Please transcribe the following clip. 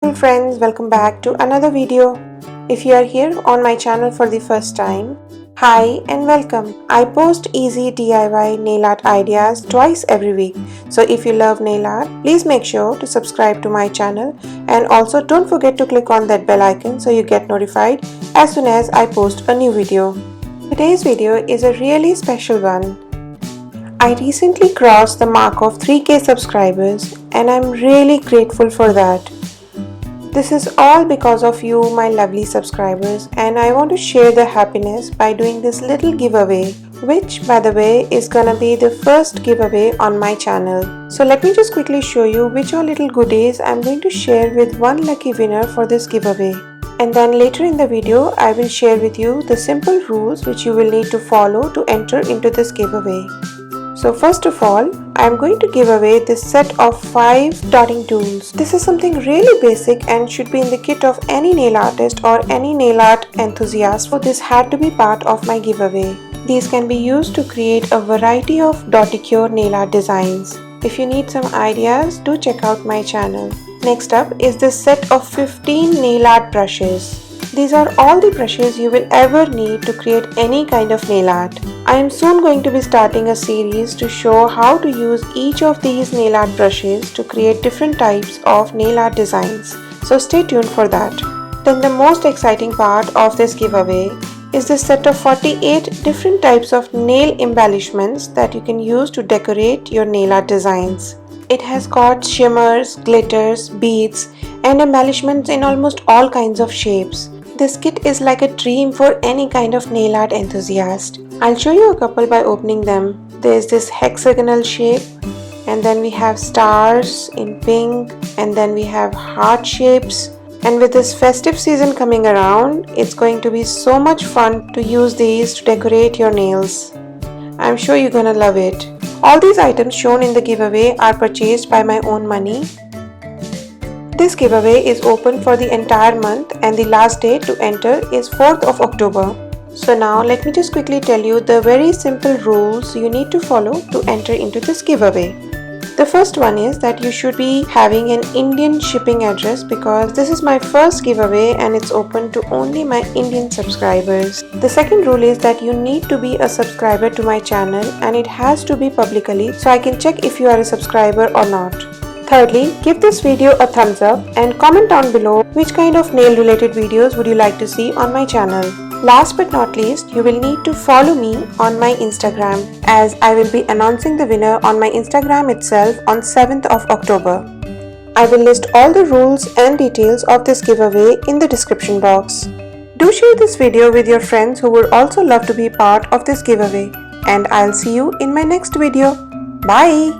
Hello friends, welcome back to another video. If you are here on my channel for the first time, hi and welcome. I post easy DIY nail art ideas twice every week. So if you love nail art, please make sure to subscribe to my channel and also don't forget to click on that bell icon so you get notified as soon as I post a new video. Today's video is a really special one. I recently crossed the mark of 3K subscribers and I'm really grateful for that. This is all because of you, my lovely subscribers, and I want to share the happiness by doing this little giveaway, which by the way is gonna be the first giveaway on my channel. So let me just quickly show you which all little goodies I'm going to share with one lucky winner for this giveaway. And then later in the video, I will share with you the simple rules which you will need to follow to enter into this giveaway. So first of all, I am going to give away this set of 5 dotting tools. This is something really basic and should be in the kit of any nail artist or any nail art enthusiast, so this had to be part of my giveaway. These can be used to create a variety of dotticure nail art designs. If you need some ideas, do check out my channel. Next up is this set of 15 nail art brushes. These are all the brushes you will ever need to create any kind of nail art. I am soon going to be starting a series to show how to use each of these nail art brushes to create different types of nail art designs. So stay tuned for that. Then the most exciting part of this giveaway is this set of 48 different types of nail embellishments that you can use to decorate your nail art designs. It has got shimmers, glitters, beads, and embellishments in almost all kinds of shapes. This kit is like a dream for any kind of nail art enthusiast. I'll show you a couple by opening them. There's this hexagonal shape, and then we have stars in pink, and then we have heart shapes. And with this festive season coming around, it's going to be so much fun to use these to decorate your nails. I'm sure you're gonna love it. All these items shown in the giveaway are purchased by my own money. This giveaway is open for the entire month and the last date to enter is 4th of October. So now let me just quickly tell you the very simple rules you need to follow to enter into this giveaway. The first one is that you should be having an Indian shipping address because this is my first giveaway and it's open to only my Indian subscribers. The second rule is that you need to be a subscriber to my channel and it has to be publicly so I can check if you are a subscriber or not. Thirdly, give this video a thumbs up and comment down below which kind of nail related videos would you like to see on my channel. Last but not least, you will need to follow me on my Instagram as I will be announcing the winner on my Instagram itself on 7th of October. I will list all the rules and details of this giveaway in the description box. Do share this video with your friends who would also love to be part of this giveaway, and I'll see you in my next video. Bye!